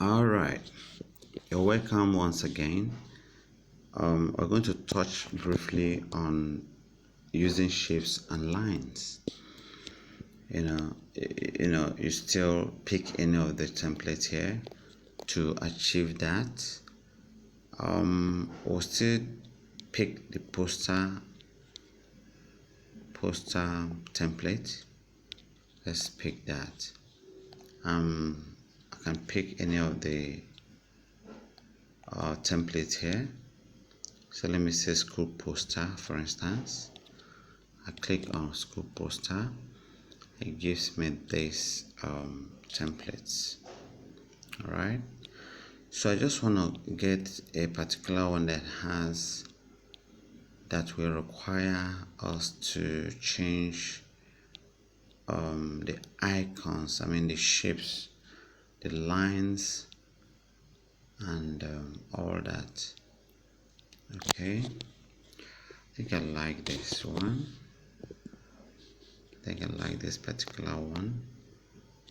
All right, you're welcome once again. We're going to touch briefly on using shapes and lines. You still pick any of the templates here to achieve that. We'll still pick the poster template. Let's pick that. I can pick any of the templates here. So let me say school poster, for instance. I click on school poster. It gives me this templates. All right, so I just want to get a particular one that will require us to change the icons, the shapes, the lines, and all that. Okay, I think I like this one. I think I like this particular one.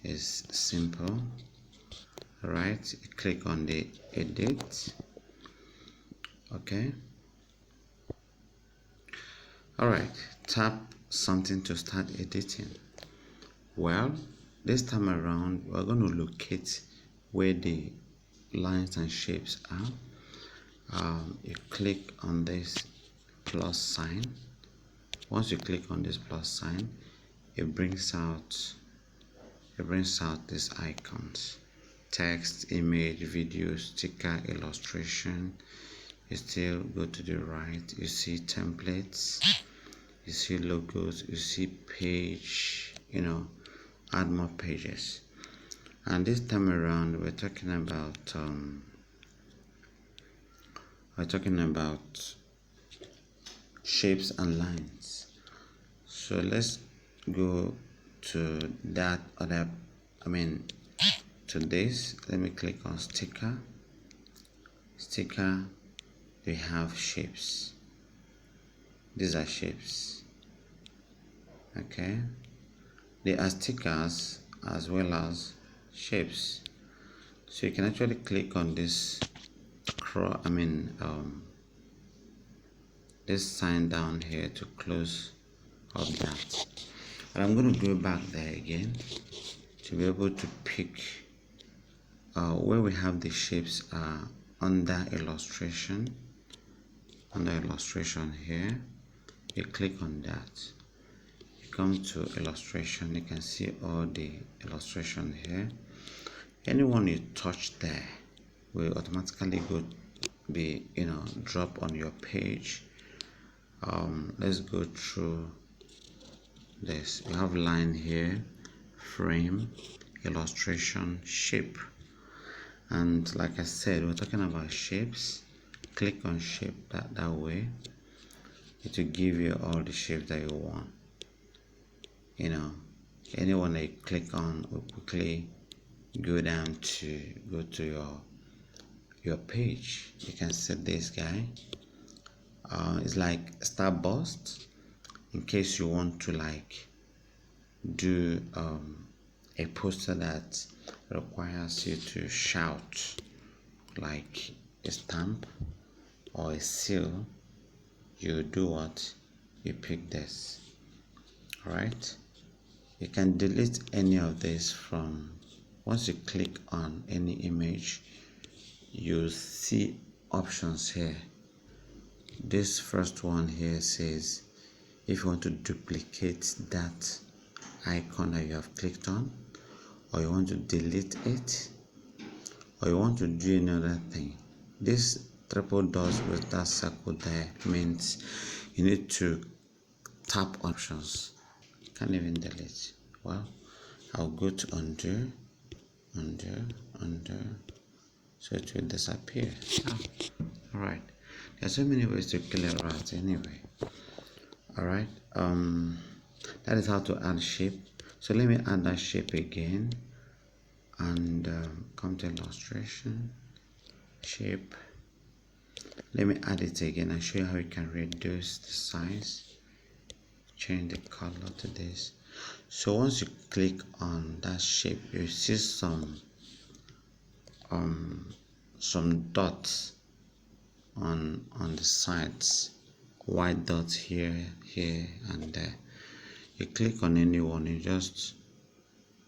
It's simple. All right, you click on the edit. Okay. All right, tap something to start editing. Well, this time around we're going to locate where the lines and shapes are. You click on this plus sign. Once you click on this plus sign, it brings out these icons: text, image, video, sticker, illustration. You still go to the right, you see templates, you see logos, you see page, add more pages. And this time around we're talking about shapes and lines. So let's go to that other to this. Let me click on sticker. We have shapes. These are shapes. Okay, they are stickers as well as shapes. So you can actually click on this this sign down here to close up that. And I'm going to go back there again to be able to pick where we have the shapes under illustration. Under illustration here, you click on that. You come to illustration, you can see all the illustration here. Anyone you touch there will automatically drop on your page. Let's go through this. You have line here, frame, illustration, shape. And like I said, we're talking about shapes. Click on shape that way. It will give you all the shapes that you want. Anyone that you click on will quickly go to your page. You can set this guy. It's like starburst in case you want to do a poster that requires you to shout, like a stamp or a seal. You do what? You pick this. All right, you can delete any of this from once you click on any image. You see options here. This first one here says if you want to duplicate that icon that you have clicked on, or you want to delete it, or you want to do another thing. This triple dots with that circle there means you need to tap options. You can't even delete. Well, I'll go to undo, so it will disappear. All right, there's so many ways to clear out anyway. All right, that is how to add shape. So let me add that shape again and come to illustration, shape. Let me add it again and show you how you can reduce the size, change the color to this. So once you click on that shape, you see some some dots on the sides, white dots here, and there. You click on any one, you just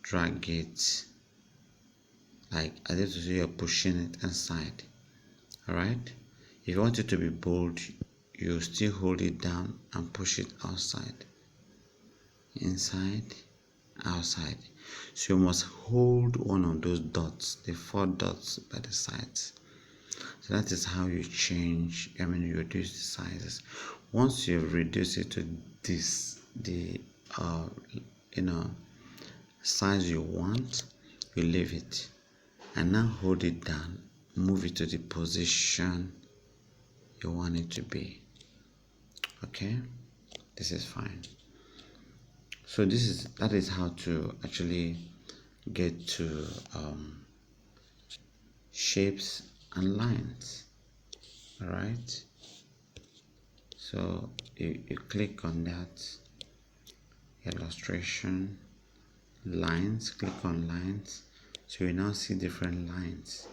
drag it like as if you're pushing it inside. All right, if you want it to be bold, you still hold it down and push it outside, inside, outside. So you must hold one of those dots, the 4 dots by the sides. So that is how you change, you reduce the sizes. Once you reduce it to this, the size you want, you leave it and now hold it down, move it to the position you want it to be. Okay, this is fine. So that is how to actually get to shapes and lines. All right, so you click on that illustration, lines, click on lines. So you now see different lines.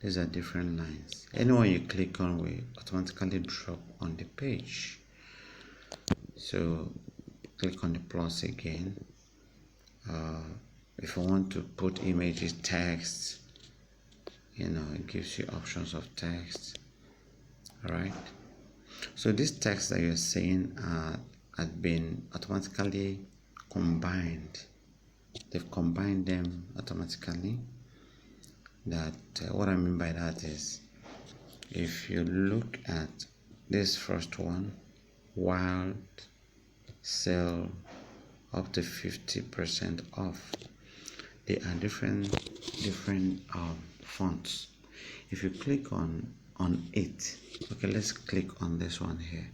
These are different lines. Anyone you click on will automatically drop on the page. So click on the plus again. If you want to put images, text, it gives you options of text. All right, so this text that you're seeing had been automatically combined. They've combined them automatically. That what I mean by that is, if you look at this first one, wild sale up to 50% off, they are different fonts. If you click on it, okay, let's click on this one here.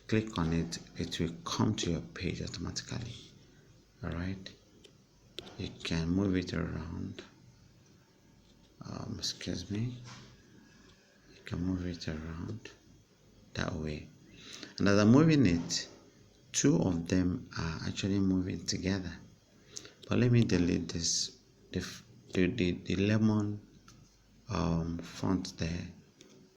Click on it, it will come to your page automatically. All right, you can move it around. Excuse me, you can move it around that way, and as I'm moving it, 2 of them are actually moving together. But let me delete this, the lemon font there.